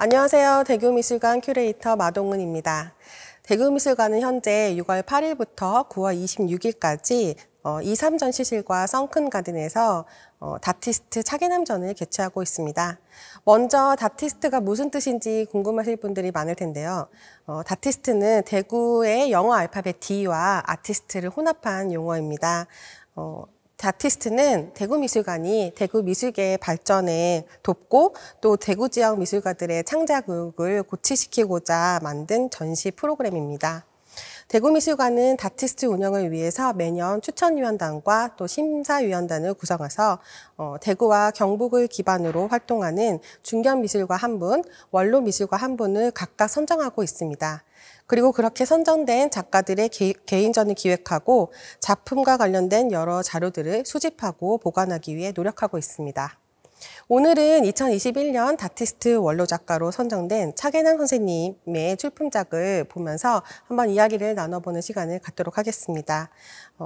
안녕하세요. 대구미술관 큐레이터 마동은입니다. 대구미술관은 현재 6월 8일부터 9월 26일까지 2, 3전시실과 썬큰가든에서 다티스트 차기남전을 개최하고 있습니다. 먼저 다티스트가 무슨 뜻인지 궁금하실 분들이 많을 텐데요. 다티스트는 대구의 영어 알파벳 D와 아티스트를 혼합한 용어입니다. 다티스트는 대구미술관이 대구 미술계의 발전에 돕고 또 대구 지역 미술가들의 창작욕을 고취시키고자 만든 전시 프로그램입니다. 대구미술관은 다티스트 운영을 위해서 매년 추천위원단과 또 심사위원단을 구성해서 대구와 경북을 기반으로 활동하는 중견미술가 1분, 원로미술가 1분을 각각 선정하고 있습니다. 그리고 그렇게 선정된 작가들의 개인전을 기획하고 작품과 관련된 여러 자료들을 수집하고 보관하기 위해 노력하고 있습니다. 오늘은 2021년 다티스트 원로 작가로 선정된 차계남 선생님의 출품작을 보면서 한번 이야기를 나눠보는 시간을 갖도록 하겠습니다.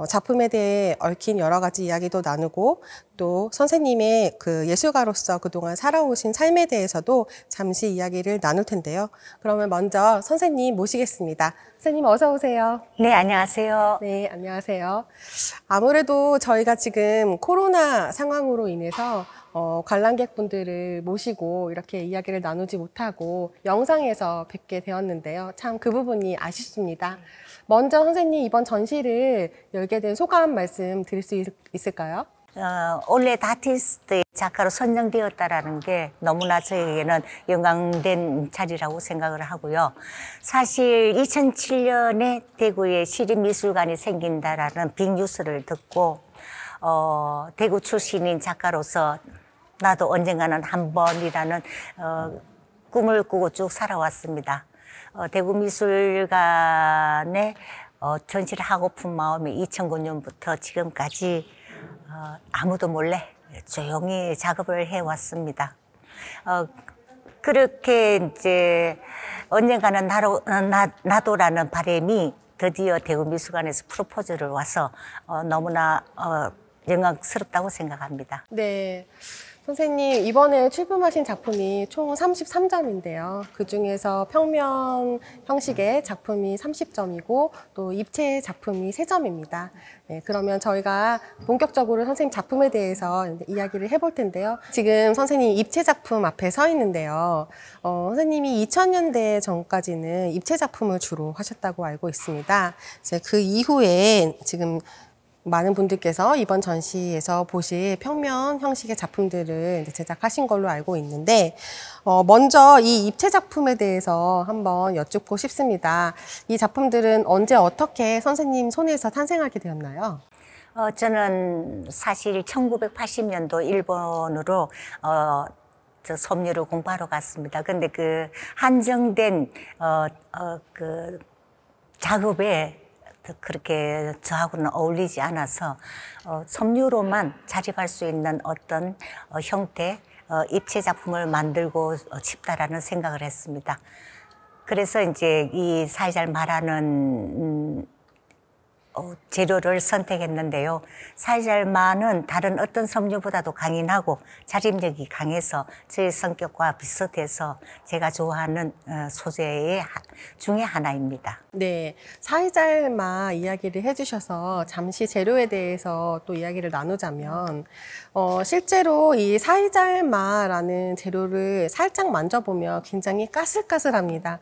작품에 대해 얽힌 여러 가지 이야기도 나누고 또 선생님의 그 예술가로서 그동안 살아오신 삶에 대해서도 잠시 이야기를 나눌 텐데요. 그러면 먼저 선생님 모시겠습니다. 선생님 어서 오세요. 네, 안녕하세요. 네, 안녕하세요. 아무래도 저희가 지금 코로나 상황으로 인해서 관람객분들을 모시고 이렇게 이야기를 나누지 못하고 영상에서 뵙게 되었는데요. 참 그 부분이 아쉽습니다. 먼저 선생님 이번 전시를 열게 된 소감 말씀 드릴 수 있을까요? 원래 다티스트 작가로 선정되었다라는 게 너무나 저에게는 영광된 자리라고 생각을 하고요. 사실 2007년에 대구에 시립미술관이 생긴다라는 빅뉴스를 듣고 대구 출신인 작가로서 나도 언젠가는 한 번이라는 꿈을 꾸고 쭉 살아왔습니다. 대구미술관에 전시를 하고픈 마음이 2009년부터 지금까지 아무도 몰래 조용히 작업을 해왔습니다. 그렇게 이제 언젠가는 나도라는 바람이 드디어 대구미술관에서 프로포즈를 와서 너무나 영광스럽다고 생각합니다. 네. 선생님 이번에 출품하신 작품이 총 33점인데요. 그중에서 평면 형식의 작품이 30점이고 또 입체 작품이 3점입니다. 네, 그러면 저희가 본격적으로 선생님 작품에 대해서 이야기를 해볼 텐데요. 지금 선생님 입체 작품 앞에 서 있는데요. 선생님이 2000년대 전까지는 입체 작품을 주로 하셨다고 알고 있습니다. 이제 그 이후에 지금 많은 분들께서 이번 전시에서 보실 평면 형식의 작품들을 제작하신 걸로 알고 있는데 먼저 이 입체 작품에 대해서 한번 여쭙고 싶습니다. 이 작품들은 언제 어떻게 선생님 손에서 탄생하게 되었나요? 저는 사실 1980년도 일본으로 섭렵을 공부하러 갔습니다. 근데 그 한정된 그 작업에 그렇게 저하고는 어울리지 않아서 섬유로만 자립할 수 있는 어떤 형태 입체 작품을 만들고 싶다라는 생각을 했습니다. 그래서 이제 이 사이잘 마라는 재료를 선택했는데요. 사이잘마는 다른 어떤 섬유보다도 강인하고 자립력이 강해서 제 성격과 비슷해서 제가 좋아하는 소재 중에 하나입니다. 네, 사이잘마 이야기를 해주셔서 잠시 재료에 대해서 또 이야기를 나누자면 실제로 이 사이잘마라는 재료를 살짝 만져보면 굉장히 까슬까슬합니다.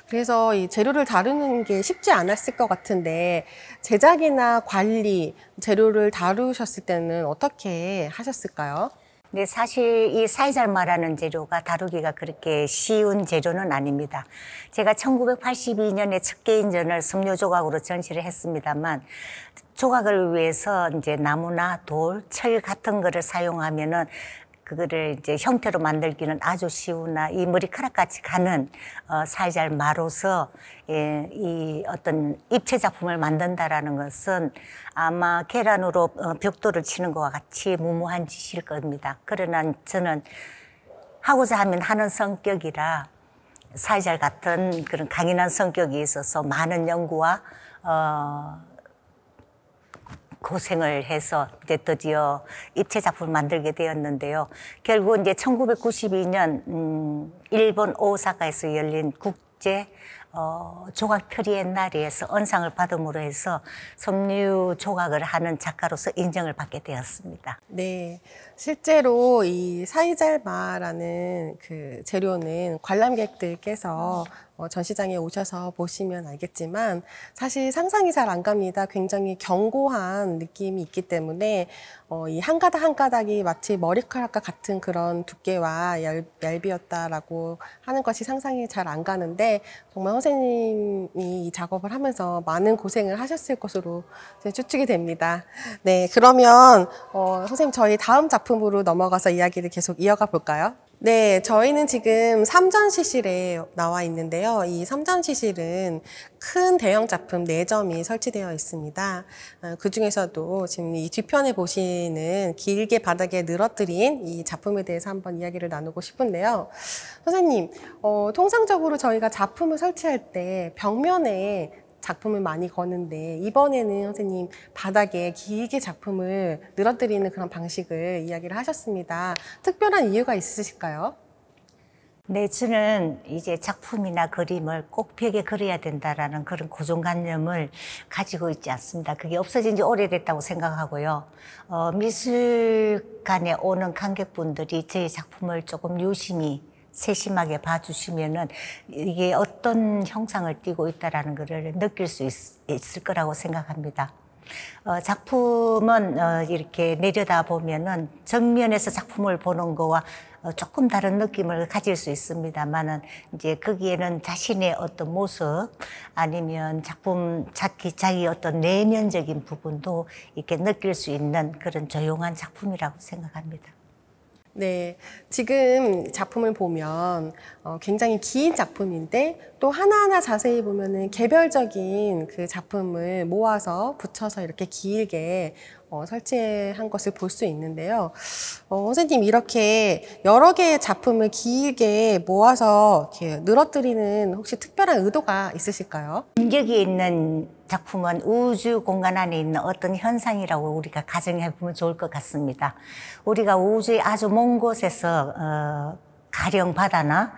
그래서 이 재료를 다루는 게 쉽지 않았을 것 같은데 제작이나 관리, 재료를 다루셨을 때는 어떻게 하셨을까요? 네, 사실 이 사이잘마라는 재료가 다루기가 그렇게 쉬운 재료는 아닙니다. 제가 1982년에 첫 개인전을 섬유 조각으로 전시를 했습니다만 조각을 위해서 이제 나무나 돌, 철 같은 거를 사용하면은 그거를 이제 형태로 만들기는 아주 쉬우나 이 머리카락같이 가는 사이잘마로서 이 어떤 입체 작품을 만든다라는 것은 아마 계란으로 벽돌을 치는 것과 같이 무모한 짓일 겁니다. 그러나 저는 하고자 하면 하는 성격이라 사이잘 같은 그런 강인한 성격이 있어서 많은 연구와 고생을 해서 이제 드디어 입체 작품을 만들게 되었는데요. 결국 이제 1992년 일본 오사카에서 열린 국제 조각 트리엔날리에서 언상을 받음으로 해서 섬유 조각을 하는 작가로서 인정을 받게 되었습니다. 네, 실제로 이 사이잘마라는 그 재료는 관람객들께서 전시장에 오셔서 보시면 알겠지만 사실 상상이 잘 안 갑니다. 굉장히 견고한 느낌이 있기 때문에 이 한 가닥 한 가닥이 마치 머리카락과 같은 그런 두께와 얇이었다라고 하는 것이 상상이 잘 안 가는데 정말 선생님이 이 작업을 하면서 많은 고생을 하셨을 것으로 추측이 됩니다. 네, 그러면 선생님 저희 다음 작품으로 넘어가서 이야기를 계속 이어가 볼까요? 네, 저희는 지금 삼전시실에 나와 있는데요. 이 삼전시실은 큰 대형 작품 4점이 설치되어 있습니다. 그 중에서도 지금 이 뒤편에 보시는 길게 바닥에 늘어뜨린 이 작품에 대해서 한번 이야기를 나누고 싶은데요. 선생님, 통상적으로 저희가 작품을 설치할 때 벽면에 작품을 많이 거는데 이번에는 선생님 바닥에 길게 작품을 늘어뜨리는 그런 방식을 이야기를 하셨습니다. 특별한 이유가 있으실까요? 네, 저는 이제 작품이나 그림을 꼭 벽에 그려야 된다라는 그런 고정관념을 가지고 있지 않습니다. 그게 없어진 지 오래됐다고 생각하고요. 미술관에 오는 관객분들이 저희 작품을 조금 유심히 세심하게 봐주시면은 이게 어떤 형상을 띠고 있다라는 것을 느낄 수 있을 거라고 생각합니다. 작품은 이렇게 내려다 보면은 정면에서 작품을 보는 거와 조금 다른 느낌을 가질 수 있습니다만은 이제 거기에는 자신의 어떤 모습 아니면 작품 자기 어떤 내면적인 부분도 이렇게 느낄 수 있는 그런 조용한 작품이라고 생각합니다. 네, 지금 작품을 보면 굉장히 긴 작품인데 또 하나하나 자세히 보면은 개별적인 그 작품을 모아서 붙여서 이렇게 길게 설치한 것을 볼 수 있는데요. 선생님 이렇게 여러 개의 작품을 길게 모아서 이렇게 늘어뜨리는 혹시 특별한 의도가 있으실까요? 여기 있는 작품은 우주 공간 안에 있는 어떤 현상이라고 우리가 가정해 보면 좋을 것 같습니다. 우리가 우주의 아주 먼 곳에서 가령 바다나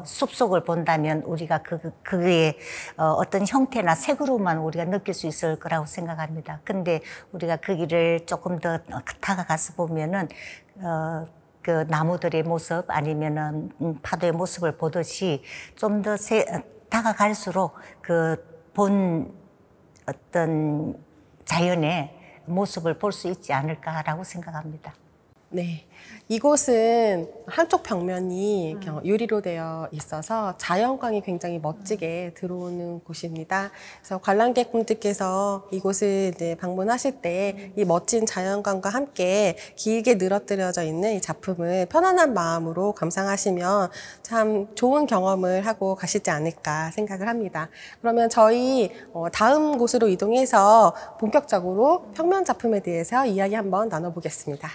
숲속을 본다면 우리가 그의 어떤 형태나 색으로만 우리가 느낄 수 있을 거라고 생각합니다. 근데 우리가 그 길을 조금 더 다가가서 보면은 그 나무들의 모습 아니면은 파도의 모습을 보듯이 좀 더 다가갈수록 그 본 어떤 자연의 모습을 볼 수 있지 않을까라고 생각합니다. 네, 이곳은 한쪽 벽면이 유리로 되어 있어서 자연광이 굉장히 멋지게 들어오는 곳입니다. 그래서 관람객분들께서 이곳을 이제 방문하실 때 이 멋진 자연광과 함께 길게 늘어뜨려져 있는 이 작품을 편안한 마음으로 감상하시면 참 좋은 경험을 하고 가시지 않을까 생각을 합니다. 그러면 저희 다음 곳으로 이동해서 본격적으로 평면 작품에 대해서 이야기 한번 나눠보겠습니다.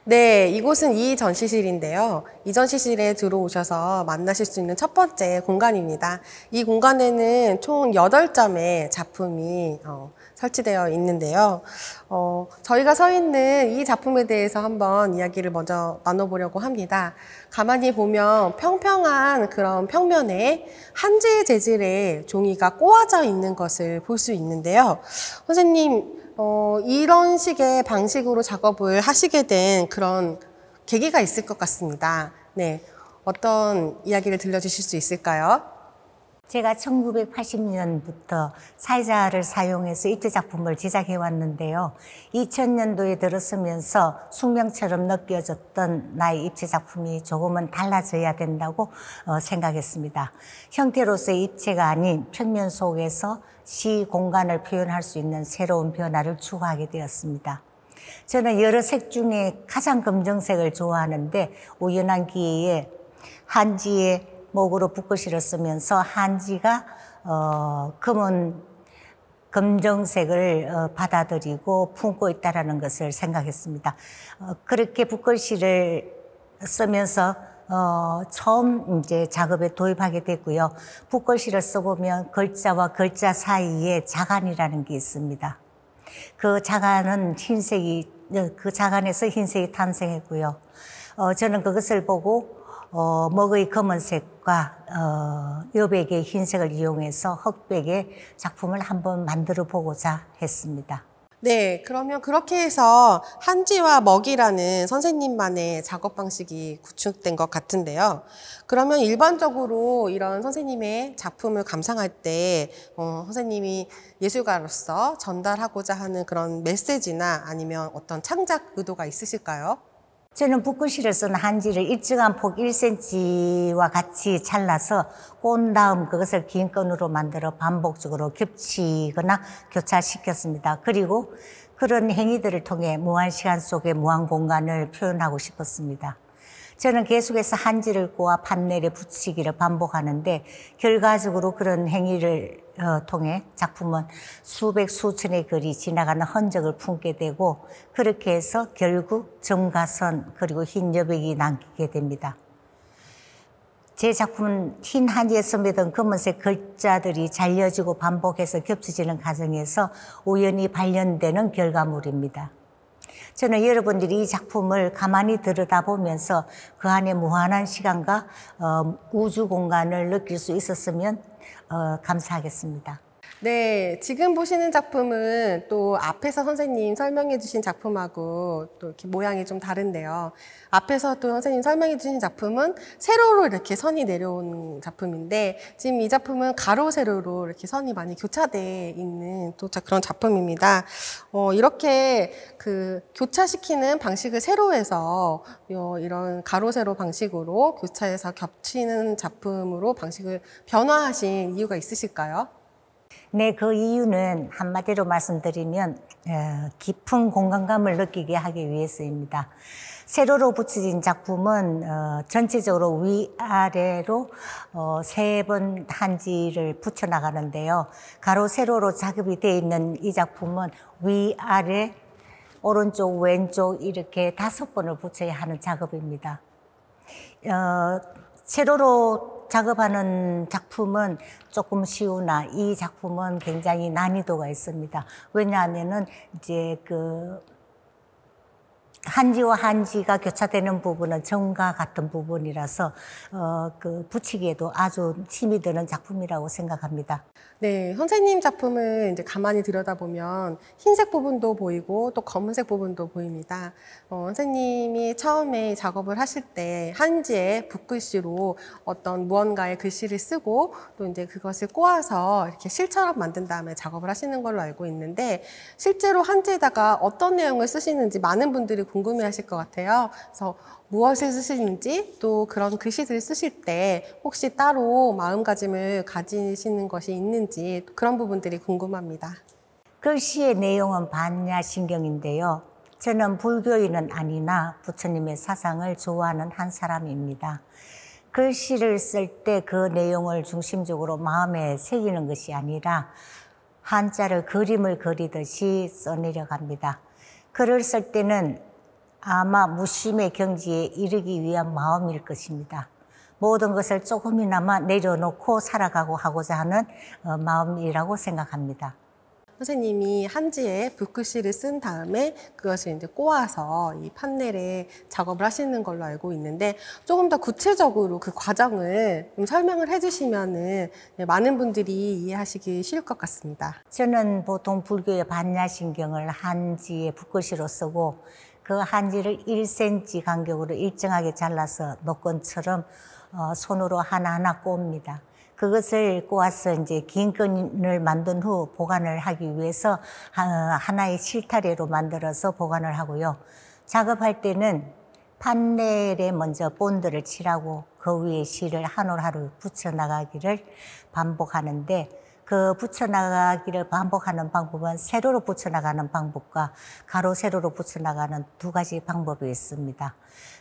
네, 이곳은 이 전시실인데요. 이 전시실에 들어오셔서 만나실 수 있는 첫 번째 공간입니다. 이 공간에는 총 8점의 작품이 설치되어 있는데요. 저희가 서 있는 이 작품에 대해서 한번 이야기를 먼저 나눠보려고 합니다. 가만히 보면 평평한 그런 평면에 한지 재질의 종이가 꼬아져 있는 것을 볼 수 있는데요. 선생님, 이런 식의 방식으로 작업을 하시게 된 그런 계기가 있을 것 같습니다. 네, 어떤 이야기를 들려주실 수 있을까요? 제가 1980년부터 사이자를 사용해서 입체 작품을 제작해 왔는데요. 2000년도에 들어서면서 숙명처럼 느껴졌던 나의 입체 작품이 조금은 달라져야 된다고 생각했습니다. 형태로서의 입체가 아닌 평면 속에서 시 공간을 표현할 수 있는 새로운 변화를 추구하게 되었습니다. 저는 여러 색 중에 가장 검정색을 좋아하는데 우연한 기회에 한지에 목으로 붓글씨를 쓰면서 한지가 검은 검정색을 받아들이고 품고 있다는 것을 생각했습니다. 그렇게 붓글씨를 쓰면서 처음 이제 작업에 도입하게 됐고요. 붓글씨를 써보면 글자와 글자 사이에 자간이라는 게 있습니다. 그 자간은 흰색이, 그 자간에서 흰색이 탄생했고요. 저는 그것을 보고 먹의 검은색과 여백의 흰색을 이용해서 흑백의 작품을 한번 만들어 보고자 했습니다. 네, 그러면 그렇게 해서 한지와 먹이라는 선생님만의 작업 방식이 구축된 것 같은데요. 그러면 일반적으로 이런 선생님의 작품을 감상할 때 선생님이 예술가로서 전달하고자 하는 그런 메시지나 아니면 어떤 창작 의도가 있으실까요? 저는 붓글씨를 쓴 한지를 일정한 폭 1cm와 같이 잘라서 꼰 다음 그것을 긴 끈으로 만들어 반복적으로 겹치거나 교차시켰습니다. 그리고 그런 행위들을 통해 무한 시간 속의 무한 공간을 표현하고 싶었습니다. 저는 계속해서 한지를 꼬아 판넬에 붙이기를 반복하는데 결과적으로 그런 행위를 통해 작품은 수백 수천의 글이 지나가는 흔적을 품게 되고 그렇게 해서 결국 점가선 그리고 흰 여백이 남기게 됩니다. 제 작품은 흰 한지에서 맺은 검은색 글자들이 잘려지고 반복해서 겹쳐지는 과정에서 우연히 발견되는 결과물입니다. 저는 여러분들이 이 작품을 가만히 들여다보면서 그 안에 무한한 시간과 우주 공간을 느낄 수 있었으면 감사하겠습니다. 네, 지금 보시는 작품은 또 앞에서 선생님 설명해 주신 작품하고 또 이렇게 모양이 좀 다른데요. 앞에서 또 선생님 설명해 주신 작품은 세로로 이렇게 선이 내려온 작품인데 지금 이 작품은 가로 세로로 이렇게 선이 많이 교차되어 있는 또 그런 작품입니다. 이렇게 그 교차시키는 방식을 세로에서 이런 가로 세로 방식으로 교차해서 겹치는 작품으로 방식을 변화하신 이유가 있으실까요? 네, 그 이유는 한마디로 말씀드리면 깊은 공간감을 느끼게 하기 위해서입니다. 세로로 붙여진 작품은 전체적으로 위아래로 3번 한지를 붙여나가는데요. 가로 세로로 작업이 되어 있는 이 작품은 위아래 오른쪽 왼쪽 이렇게 5번을 붙여야 하는 작업입니다. 세로로 작업하는 작품은 조금 쉬우나 이 작품은 굉장히 난이도가 있습니다. 왜냐하면은 이제 그 한지와 한지가 교차되는 부분은 점과 같은 부분이라서 그 붙이기에도 아주 힘이 드는 작품이라고 생각합니다. 네, 선생님 작품을 이제 가만히 들여다보면 흰색 부분도 보이고 또 검은색 부분도 보입니다. 선생님이 처음에 작업을 하실 때 한지에 붓글씨로 어떤 무언가의 글씨를 쓰고 또 이제 그것을 꼬아서 이렇게 실처럼 만든 다음에 작업을 하시는 걸로 알고 있는데 실제로 한지에다가 어떤 내용을 쓰시는지 많은 분들이 궁금해 하실 것 같아요. 그래서 무엇을 쓰시는지 또 그런 글씨들을 쓰실 때 혹시 따로 마음가짐을 가지시는 것이 있는지 그런 부분들이 궁금합니다. 글씨의 내용은 반야신경인데요. 저는 불교인은 아니나 부처님의 사상을 좋아하는 한 사람입니다. 글씨를 쓸 때 그 내용을 중심적으로 마음에 새기는 것이 아니라 한자를 그림을 그리듯이 써내려갑니다. 글을 쓸 때는 아마 무심의 경지에 이르기 위한 마음일 것입니다. 모든 것을 조금이나마 내려놓고 살아가고 하고자 하는 마음이라고 생각합니다. 선생님이 한지에 붓글씨를 쓴 다음에 그것을 이제 꼬아서 이 판넬에 작업을 하시는 걸로 알고 있는데 조금 더 구체적으로 그 과정을 좀 설명을 해주시면은 많은 분들이 이해하시기 쉬울 것 같습니다. 저는 보통 불교의 반야신경을 한지에 붓글씨로 쓰고 그 한지를 1cm 간격으로 일정하게 잘라서 노건처럼 손으로 하나하나 꼽니다. 그것을 꼬아서 이제 긴 끈을 만든 후 보관을 하기 위해서 하나의 실타래로 만들어서 보관을 하고요. 작업할 때는 판넬에 먼저 본드를 칠하고 그 위에 실을 한 올 하루 붙여나가기를 반복하는데 그 붙여나가기를 반복하는 방법은 세로로 붙여나가는 방법과 가로 세로로 붙여나가는 두 가지 방법이 있습니다.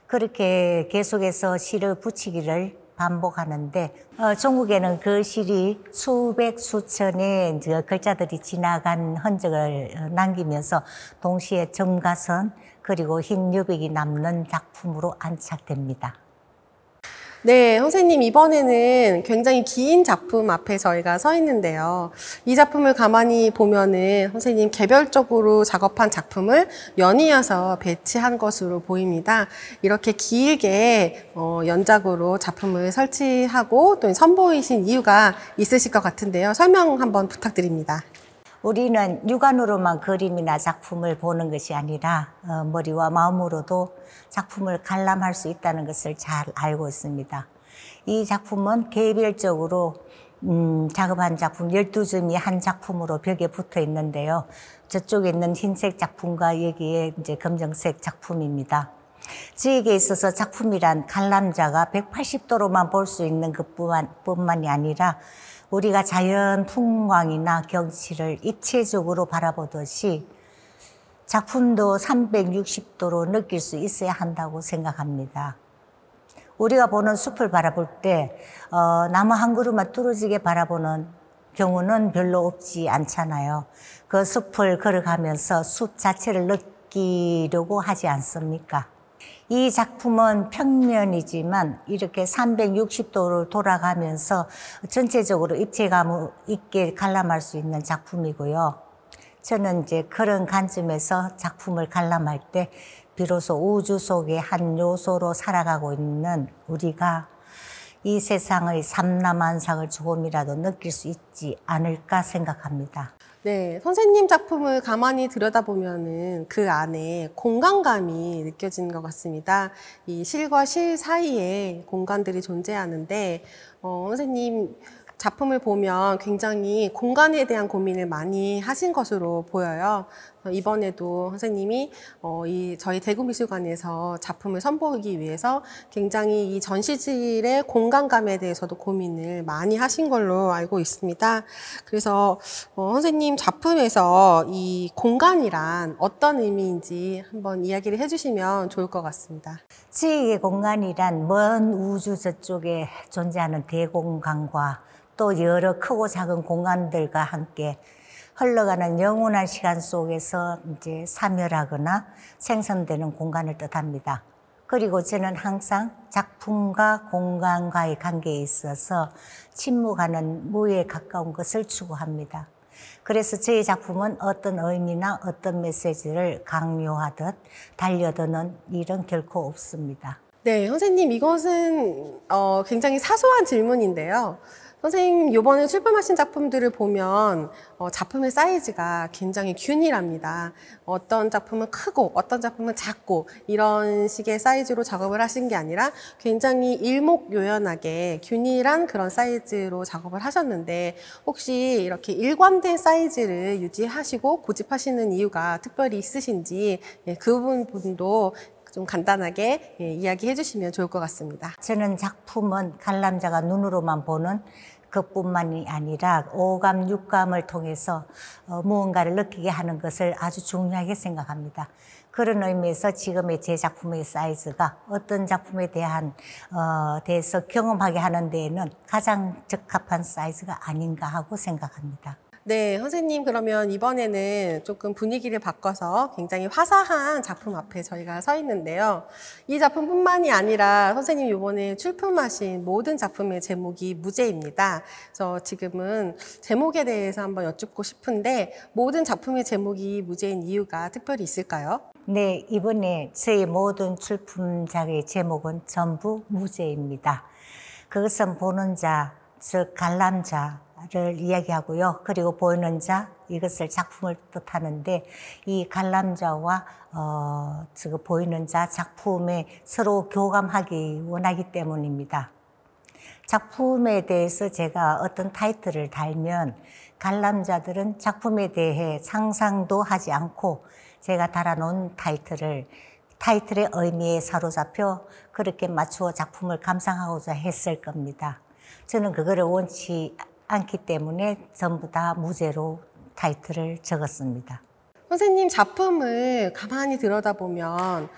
그렇게 계속해서 실을 붙이기를 반복하는데 중국에는 그 실이 수백 수천의 이제 글자들이 지나간 흔적을 남기면서 동시에 점과 선 그리고 흰 여백이 남는 작품으로 안착됩니다. 네, 선생님 이번에는 굉장히 긴 작품 앞에 저희가 서 있는데요. 이 작품을 가만히 보면은 선생님 개별적으로 작업한 작품을 연이어서 배치한 것으로 보입니다. 이렇게 길게 연작으로 작품을 설치하고 또 선보이신 이유가 있으실 것 같은데요. 설명 한번 부탁드립니다. 우리는 육안으로만 그림이나 작품을 보는 것이 아니라 머리와 마음으로도 작품을 관람할 수 있다는 것을 잘 알고 있습니다. 이 작품은 개별적으로 작업한 작품 12점이 한 작품으로 벽에 붙어 있는데요. 저쪽에 있는 흰색 작품과 여기에 이제 검정색 작품입니다. 저에게 있어서 작품이란 관람자가 180도로만 볼 수 있는 것뿐만이 아니라 우리가 자연 풍광이나 경치를 입체적으로 바라보듯이 작품도 360도로 느낄 수 있어야 한다고 생각합니다. 우리가 보는 숲을 바라볼 때 나무 한 그루만 뚫어지게 바라보는 경우는 별로 없지 않잖아요. 그 숲을 걸어가면서 숲 자체를 느끼려고 하지 않습니까? 이 작품은 평면이지만 이렇게 360도로 돌아가면서 전체적으로 입체감 있게 관람할 수 있는 작품이고요. 저는 이제 그런 관점에서 작품을 관람할 때 비로소 우주 속의 한 요소로 살아가고 있는 우리가 이 세상의 삼라만상을 조금이라도 느낄 수 있지 않을까 생각합니다. 네, 선생님 작품을 가만히 들여다보면은 그 안에 공간감이 느껴지는 것 같습니다. 이 실과 실 사이에 공간들이 존재하는데, 선생님 작품을 보면 굉장히 공간에 대한 고민을 많이 하신 것으로 보여요. 이번에도 선생님이 저희 대구미술관에서 작품을 선보이기 위해서 굉장히 이 전시실의 공간감에 대해서도 고민을 많이 하신 걸로 알고 있습니다. 그래서 선생님 작품에서 이 공간이란 어떤 의미인지 한번 이야기를 해주시면 좋을 것 같습니다. 저에게 공간이란 먼 우주 저쪽에 존재하는 대공간과 또 여러 크고 작은 공간들과 함께 흘러가는 영원한 시간 속에서 이제 사멸하거나 생성되는 공간을 뜻합니다. 그리고 저는 항상 작품과 공간과의 관계에 있어서 침묵하는 무에 가까운 것을 추구합니다. 그래서 저의 작품은 어떤 의미나 어떤 메시지를 강요하듯 달려드는 일은 결코 없습니다. 네, 선생님 이것은 굉장히 사소한 질문인데요. 선생님 이번에 출품하신 작품들을 보면 작품의 사이즈가 굉장히 균일합니다. 어떤 작품은 크고 어떤 작품은 작고 이런 식의 사이즈로 작업을 하신 게 아니라 굉장히 일목요연하게 균일한 그런 사이즈로 작업을 하셨는데 혹시 이렇게 일관된 사이즈를 유지하시고 고집하시는 이유가 특별히 있으신지 그 부분도 좀 간단하게 이야기해 주시면 좋을 것 같습니다. 저는 작품은 관람자가 눈으로만 보는 그뿐만이 아니라 오감, 육감을 통해서 무언가를 느끼게 하는 것을 아주 중요하게 생각합니다. 그런 의미에서 지금의 제 작품의 사이즈가 어떤 작품에 대해서 경험하게 하는 데에는 가장 적합한 사이즈가 아닌가 하고 생각합니다. 네, 선생님 그러면 이번에는 조금 분위기를 바꿔서 굉장히 화사한 작품 앞에 저희가 서 있는데요. 이 작품뿐만이 아니라 선생님 이번에 출품하신 모든 작품의 제목이 무제입니다. 그래서 지금은 제목에 대해서 한번 여쭙고 싶은데 모든 작품의 제목이 무제인 이유가 특별히 있을까요? 네, 이번에 저희 모든 출품작의 제목은 전부 무제입니다. 그것은 보는 자, 즉 관람자를 이야기하고요. 그리고 보이는 자, 이것을 작품을 뜻하는데 이 관람자와 지금 보이는 자, 작품에 서로 교감하기 원하기 때문입니다. 작품에 대해서 제가 어떤 타이틀을 달면 관람자들은 작품에 대해 상상도 하지 않고 제가 달아놓은 타이틀의 의미에 사로잡혀 그렇게 맞추어 작품을 감상하고자 했을 겁니다. 저는 그거를 원치 않기 때문에 전부 다 무제로 타이틀을 적었습니다. 선생님 작품을 가만히 들여다보면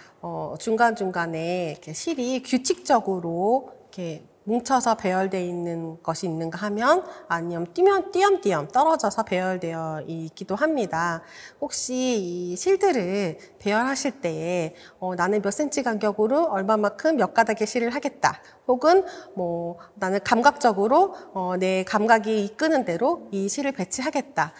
중간중간에 이렇게 실이 규칙적으로 이렇게 뭉쳐서 배열되어 있는 것이 있는가 하면 아니면 띄엄띄엄 떨어져서 배열되어 있기도 합니다. 혹시 이 실들을 배열하실 때에 나는 몇 cm 간격으로 얼마만큼 몇 가닥의 실을 하겠다. 혹은 뭐 나는 감각적으로 내 감각이 이끄는 대로 이 실을 배치하겠다.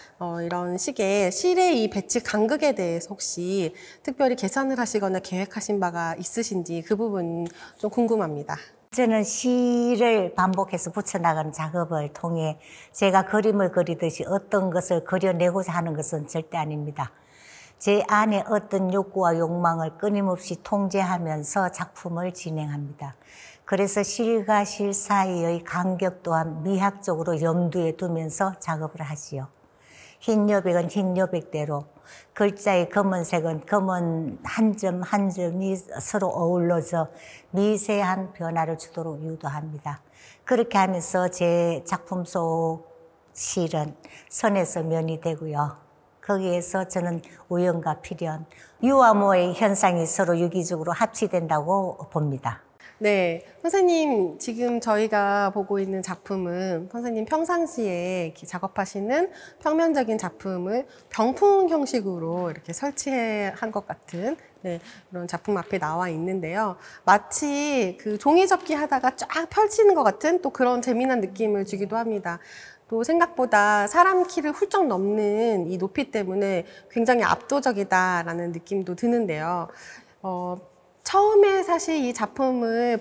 이런 식의 실의 이 배치 간극에 대해서 혹시 특별히 계산을 하시거나 계획하신 바가 있으신지 그 부분 좀 궁금합니다. 저는 실을 반복해서 붙여나가는 작업을 통해 제가 그림을 그리듯이 어떤 것을 그려내고자 하는 것은 절대 아닙니다. 제 안에 어떤 욕구와 욕망을 끊임없이 통제하면서 작품을 진행합니다. 그래서 실과 실 사이의 간격 또한 미학적으로 염두에 두면서 작업을 하지요. 흰 여백은 흰 여백대로, 글자의 검은색은 검은 한 점 한 점이 서로 어우러져 미세한 변화를 주도록 유도합니다. 그렇게 하면서 제 작품 속 실은 선에서 면이 되고요. 거기에서 저는 우연과 필연, 유와 무의 현상이 서로 유기적으로 합치된다고 봅니다. 네, 선생님 지금 저희가 보고 있는 작품은 선생님 평상시에 이렇게 작업하시는 평면적인 작품을 병풍 형식으로 이렇게 설치한 것 같은 이런 작품 앞에 나와 있는데요. 마치 그 종이 접기 하다가 쫙 펼치는 것 같은 또 그런 재미난 느낌을 주기도 합니다. 또 생각보다 사람 키를 훌쩍 넘는 이 높이 때문에 굉장히 압도적이다라는 느낌도 드는데요. 처음에 사실 이 작품을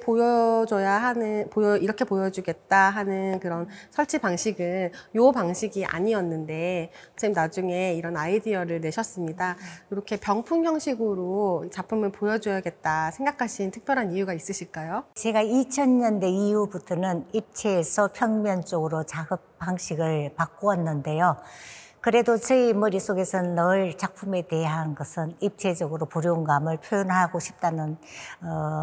이렇게 보여주겠다 하는 그런 설치 방식은 요 방식이 아니었는데, 선생님 나중에 이런 아이디어를 내셨습니다. 이렇게 병풍 형식으로 작품을 보여줘야겠다 생각하신 특별한 이유가 있으실까요? 제가 2000년대 이후부터는 입체에서 평면 쪽으로 작업 방식을 바꾸었는데요. 그래도 저희 머릿속에서는 늘 작품에 대한 것은 입체적으로 부러움감을 표현하고 싶다는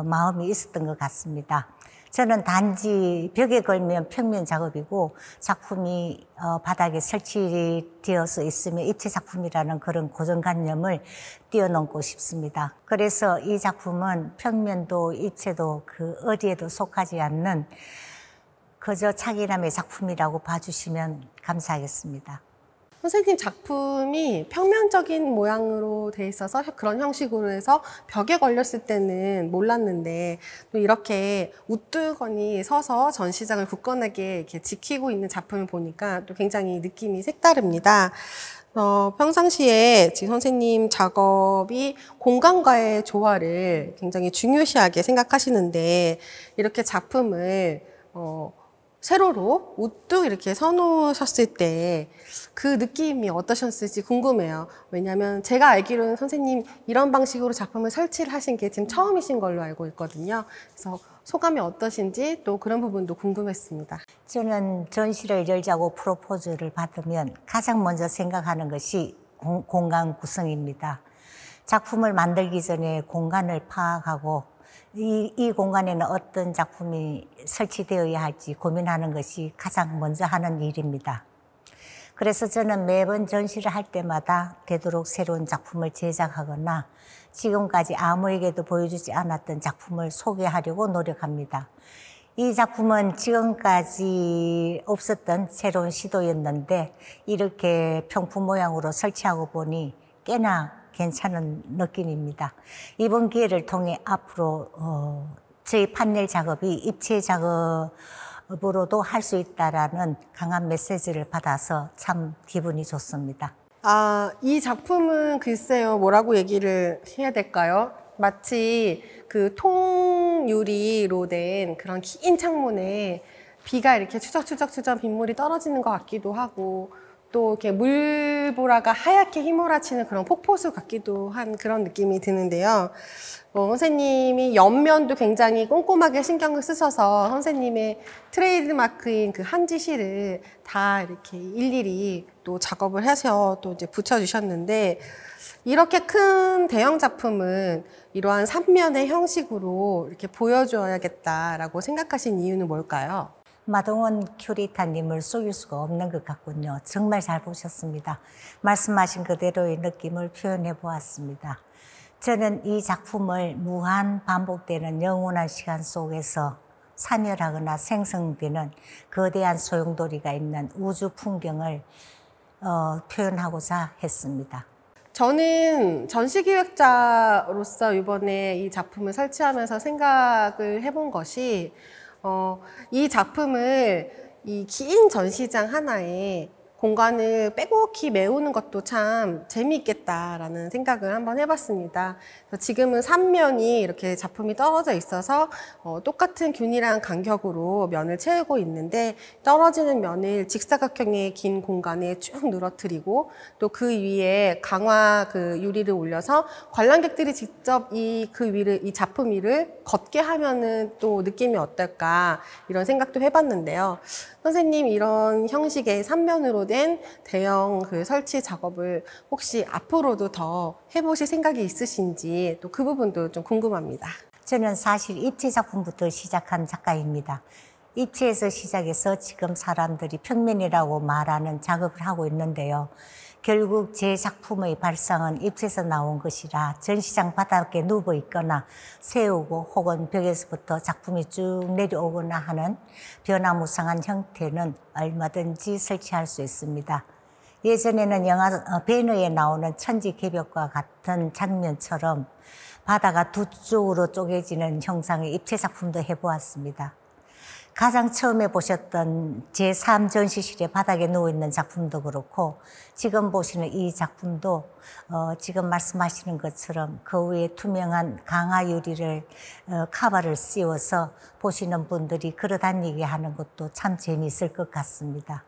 마음이 있었던 것 같습니다. 저는 단지 벽에 걸면 평면 작업이고 작품이 바닥에 설치되어서 있으면 입체 작품이라는 그런 고정관념을 뛰어넘고 싶습니다. 그래서 이 작품은 평면도 입체도 그 어디에도 속하지 않는 그저 차기남의 작품이라고 봐주시면 감사하겠습니다. 선생님 작품이 평면적인 모양으로 돼 있어서 그런 형식으로 해서 벽에 걸렸을 때는 몰랐는데, 또 이렇게 우뚝거니 서서 전시장을 굳건하게 이렇게 지키고 있는 작품을 보니까 또 굉장히 느낌이 색다릅니다. 평상시에 지금 선생님 작업이 공간과의 조화를 굉장히 중요시하게 생각하시는데, 이렇게 작품을 세로로 우뚝 이렇게 서놓으셨을 때 그 느낌이 어떠셨을지 궁금해요. 왜냐하면 제가 알기로는 선생님 이런 방식으로 작품을 설치를 하신 게 지금 처음이신 걸로 알고 있거든요. 그래서 소감이 어떠신지 또 그런 부분도 궁금했습니다. 저는 전시를 열자고 프로포즈를 받으면 가장 먼저 생각하는 것이 공간 구성입니다. 작품을 만들기 전에 공간을 파악하고 이 공간에는 어떤 작품이 설치되어야 할지 고민하는 것이 가장 먼저 하는 일입니다. 그래서 저는 매번 전시를 할 때마다 되도록 새로운 작품을 제작하거나 지금까지 아무에게도 보여주지 않았던 작품을 소개하려고 노력합니다. 이 작품은 지금까지 없었던 새로운 시도였는데 이렇게 평풍 모양으로 설치하고 보니 꽤나 괜찮은 느낌입니다. 이번 기회를 통해 앞으로 저희 판넬 작업이 입체 작업으로도 할 수 있다라는 강한 메시지를 받아서 참 기분이 좋습니다. 이 작품은 글쎄요, 뭐라고 얘기를 해야 될까요? 마치 그 통유리로 된 그런 긴 창문에 비가 이렇게 추적추적 빗물이 떨어지는 것 같기도 하고, 또 이렇게 물보라가 하얗게 휘몰아치는 그런 폭포수 같기도 한 그런 느낌이 드는데요. 선생님이 옆면도 굉장히 꼼꼼하게 신경을 쓰셔서 선생님의 트레이드마크인 그 한지실을 다 이렇게 일일이 또 작업을 해서 또 이제 붙여주셨는데, 이렇게 큰 대형 작품은 이러한 3면의 형식으로 이렇게 보여줘야겠다라고 생각하신 이유는 뭘까요? 마동원 큐레이터님을 속일 수가 없는 것 같군요. 정말 잘 보셨습니다. 말씀하신 그대로의 느낌을 표현해 보았습니다. 저는 이 작품을 무한 반복되는 영원한 시간 속에서 사멸하거나 생성되는 거대한 소용돌이가 있는 우주 풍경을 표현하고자 했습니다. 저는 전시기획자로서 이번에 이 작품을 설치하면서 생각을 해본 것이 이 작품을 이 긴 전시장 하나에 공간을 빼곡히 메우는 것도 참 재미있겠다라는 생각을 한번 해봤습니다. 지금은 3면이 이렇게 작품이 떨어져 있어서 똑같은 균일한 간격으로 면을 채우고 있는데, 떨어지는 면을 직사각형의 긴 공간에 쭉 늘어뜨리고 또 그 위에 강화 그 유리를 올려서 관람객들이 직접 이 작품 위를 걷게 하면은 또 느낌이 어떨까, 이런 생각도 해봤는데요. 선생님, 이런 형식의 3면으로 된 대형 그 설치 작업을 혹시 앞으로도 더 해보실 생각이 있으신지, 또 그 부분도 좀 궁금합니다. 저는 사실 입체 작품부터 시작한 작가입니다. 입체에서 시작해서 지금 사람들이 평면이라고 말하는 작업을 하고 있는데요. 결국 제 작품의 발상은 입체에서 나온 것이라 전시장 바닥에 누워 있거나 세우고 혹은 벽에서부터 작품이 쭉 내려오거나 하는 변화무쌍한 형태는 얼마든지 설치할 수 있습니다. 예전에는 영화 배너에 나오는 천지개벽과 같은 장면처럼 바다가 두 쪽으로 쪼개지는 형상의 입체 작품도 해보았습니다. 가장 처음에 보셨던 제3전시실의 바닥에 누워있는 작품도 그렇고, 지금 보시는 이 작품도 지금 말씀하시는 것처럼 그 위에 투명한 강화 유리를 카바를 씌워서 보시는 분들이 걸어다니게 하는 것도 참 재미있을 것 같습니다.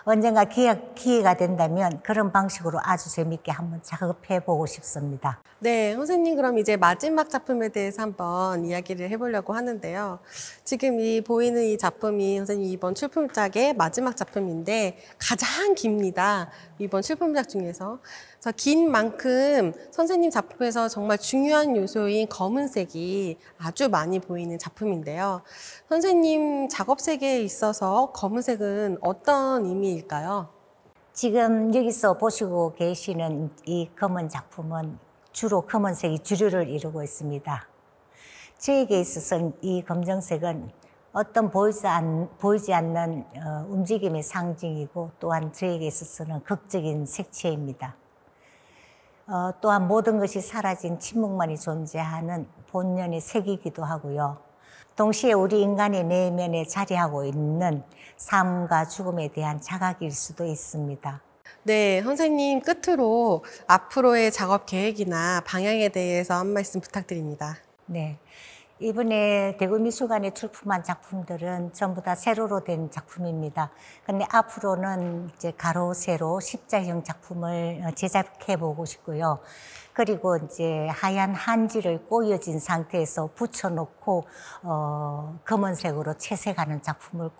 언젠가 기회가 된다면 그런 방식으로 아주 재미있게 한번 작업해 보고 싶습니다. 네, 선생님, 그럼 이제 마지막 작품에 대해서 한번 이야기를 해보려고 하는데요. 지금 보이는 이 작품이 선생님 이번 출품작의 마지막 작품인데 가장 깁니다. 이번 출품작 중에서. 그래서 긴 만큼 선생님 작품에서 정말 중요한 요소인 검은색이 아주 많이 보이는 작품인데요. 선생님 작업 세계에 있어서 검은색은 어떤 의미일까요? 지금 여기서 보시고 계시는 이 검은 작품은 주로 검은색이 주류를 이루고 있습니다. 저에게 있어서는 이 검정색은 어떤 보이지 않는 움직임의 상징이고, 또한 저에게 있어서는 극적인 색채입니다. 또한 모든 것이 사라진 침묵만이 존재하는 본연의 색이기도 하고요. 동시에 우리 인간의 내면에 자리하고 있는 삶과 죽음에 대한 자각일 수도 있습니다. 네, 선생님, 끝으로 앞으로의 작업 계획이나 방향에 대해서 한 말씀 부탁드립니다. 네. 이번에 대구미술관에 출품한 작품들은 전부 다 세로로 된 작품입니다. 근데 앞으로는 이제 가로, 세로, 십자형 작품을 제작해 보고 싶고요. 그리고 이제 하얀 한지를 꼬여진 상태에서 붙여놓고 검은색으로 채색하는 작품을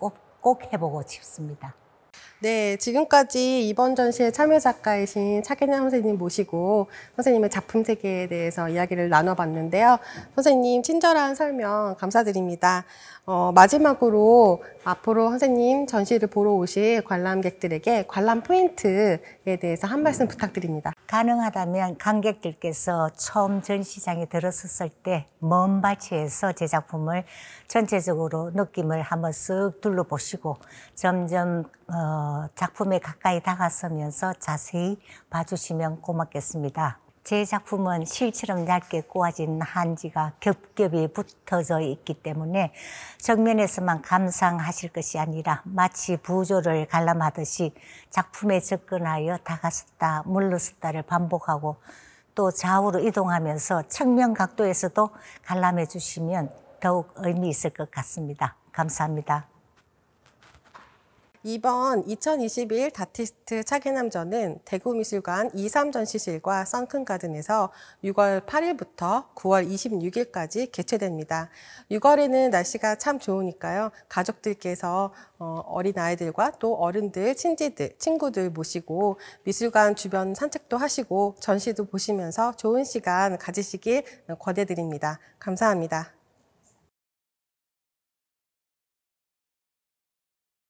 꼭 해보고 싶습니다. 네, 지금까지 이번 전시의 참여 작가이신 차계남 선생님 모시고 선생님의 작품 세계에 대해서 이야기를 나눠봤는데요. 선생님 친절한 설명 감사드립니다. 마지막으로 앞으로 선생님 전시를 보러 오실 관람객들에게 관람 포인트에 대해서 한 말씀 부탁드립니다. 가능하다면 관객들께서 처음 전시장에 들어섰을 때 먼 발치에서 제 작품을 전체적으로 느낌을 한번 쓱 둘러보시고 점점 작품에 가까이 다가서면서 자세히 봐주시면 고맙겠습니다. 제 작품은 실처럼 얇게 꼬아진 한지가 겹겹이 붙어져 있기 때문에 정면에서만 감상하실 것이 아니라 마치 부조를 관람하듯이 작품에 접근하여 다가섰다 물러섰다를 반복하고 또 좌우로 이동하면서 측면 각도에서도 관람해 주시면 더욱 의미 있을 것 같습니다. 감사합니다. 이번 2021 다티스트 차계남전은 대구미술관 23전시실과 선큰가든에서 6월 8일부터 9월 26일까지 개최됩니다. 6월에는 날씨가 참 좋으니까요. 가족들께서 어린아이들과 또 어른들, 친구들 모시고 미술관 주변 산책도 하시고 전시도 보시면서 좋은 시간 가지시길 권해드립니다. 감사합니다.